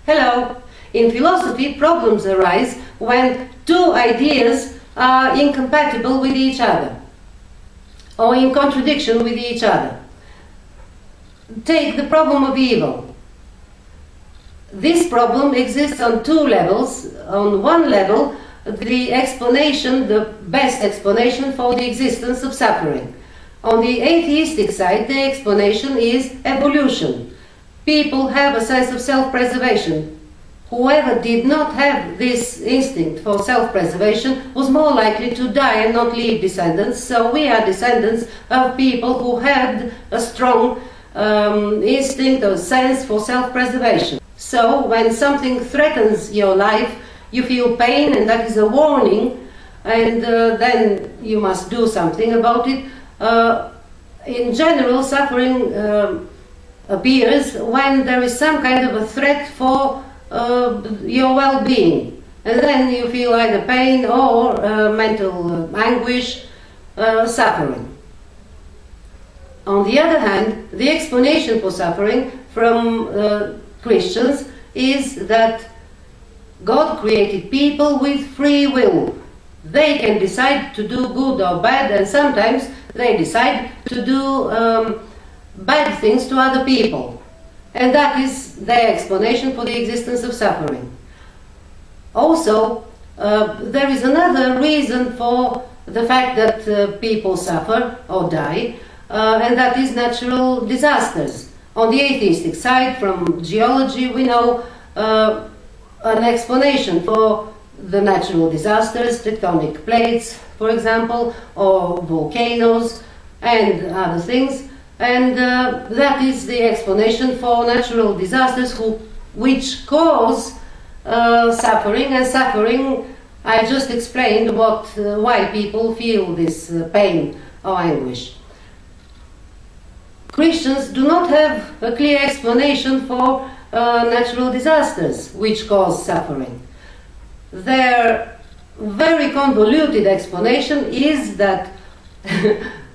Hello! In philosophy, problems arise when two ideas are incompatible with each other or in contradiction with each other. Take the problem of evil. This problem exists on two levels. On one level, the explanation, the best explanation for the existence of suffering. On the atheistic side, the explanation is evolution. People have a sense of self-preservation. Whoever did not have this instinct for self-preservation was more likely to die and not leave descendants. So we are descendants of people who had a strong instinct or sense for self-preservation. So when something threatens your life, you feel pain, and that is a warning, and then you must do something about it. In general, suffering appears when there is some kind of a threat for your well-being, and then you feel either pain or mental anguish, suffering. On the other hand, the explanation for suffering from Christians is that God created people with free will. They can decide to do good or bad, and sometimes they decide to do bad things to other people. And that is their explanation for the existence of suffering. Also, there is another reason for the fact that people suffer or die, and that is natural disasters. On the atheistic side, from geology, we know an explanation for the natural disasters, tectonic plates, for example, or volcanoes and other things. And that is the explanation for natural disasters which cause suffering. And suffering, I just explained why people feel this pain or anguish. Christians do not have a clear explanation for natural disasters which cause suffering. Their very convoluted explanation is that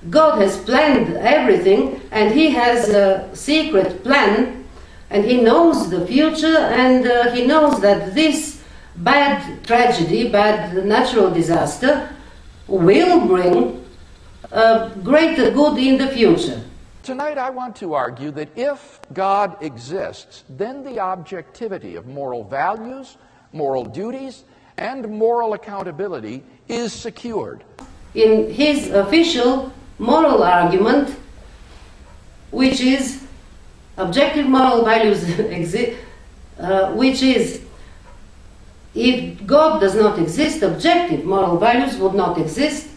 God has planned everything, and He has a secret plan, and He knows the future, and He knows that this bad tragedy, bad natural disaster will bring greater good in the future. Tonight I want to argue that if God exists, then the objectivity of moral values, moral duties, and moral accountability is secured. In his official moral argument, which is objective moral values exist, which is, if God does not exist, objective moral values would not exist.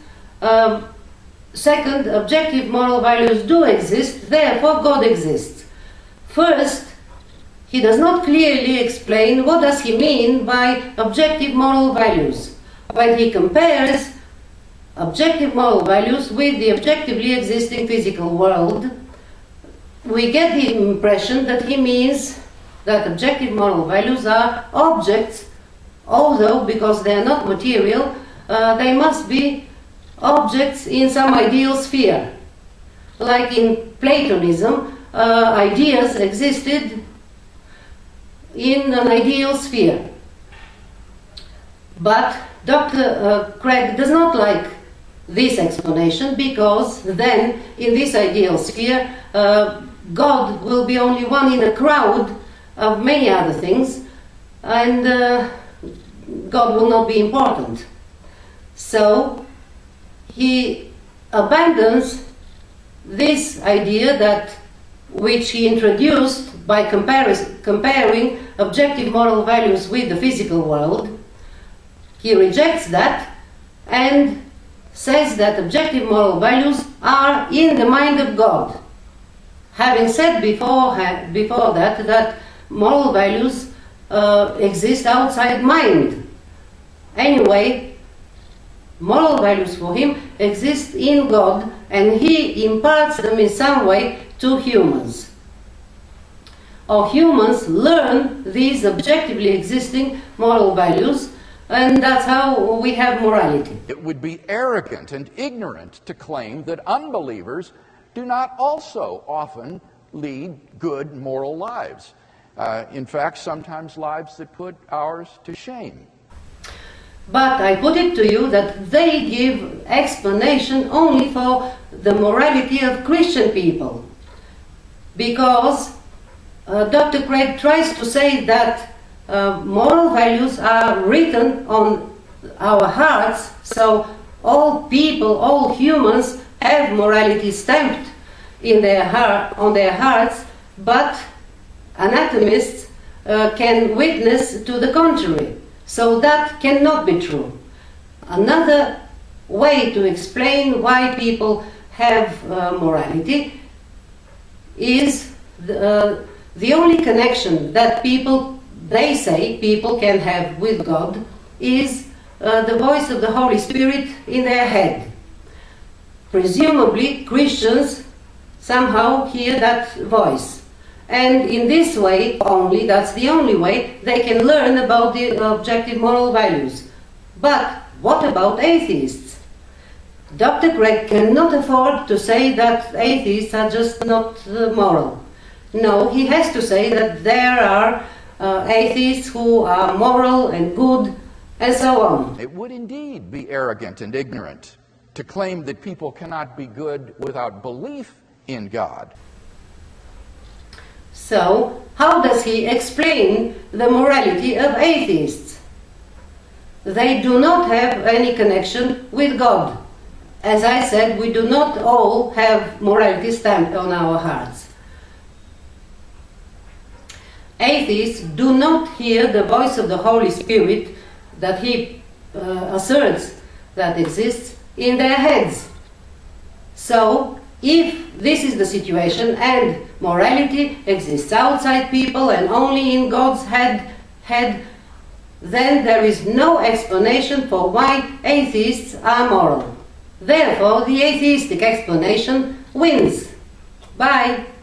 Second, objective moral values do exist, therefore God exists. First, he does not clearly explain what does he mean by objective moral values. When he compares objective moral values with the objectively existing physical world, we get the impression that he means that objective moral values are objects, although because they are not material, they must be objects in some ideal sphere. Like in Platonism, ideas existed in an ideal sphere. But Dr. Craig does not like this explanation, because then in this ideal sphere God will be only one in a crowd of many other things, and God will not be important. So he abandons this idea that which he introduced by comparing objective moral values with the physical world. He rejects that and says that objective moral values are in the mind of God, having said before that moral values exist outside mind. Anyway, moral values for him exist in God, and he imparts them in some way to humans. Or humans learn these objectively existing moral values, and that's how we have morality. It would be arrogant and ignorant to claim that unbelievers do not also often lead good moral lives. In fact, sometimes lives that put ours to shame. But I put it to you that they give explanation only for the morality of Christian people. Because Dr. Craig tries to say that moral values are written on our hearts, so all people, all humans have morality stamped in on their hearts, but anatomists can witness to the contrary. So that cannot be true. Another way to explain why people have morality is the only connection that they say people can have with God is the voice of the Holy Spirit in their head. Presumably Christians somehow hear that voice. And in this way only, that's the only way, they can learn about the objective moral values. But what about atheists? Dr. Craig cannot afford to say that atheists are just not moral. No, he has to say that there are atheists who are moral and good and so on. It would indeed be arrogant and ignorant to claim that people cannot be good without belief in God. So, how does he explain the morality of atheists? They do not have any connection with God. As I said, we do not all have morality stamped on our hearts. Atheists do not hear the voice of the Holy Spirit that he asserts that exists in their heads. So, if this is the situation and morality exists outside people and only in God's head, then there is no explanation for why atheists are moral. Therefore, the atheistic explanation wins. Bye.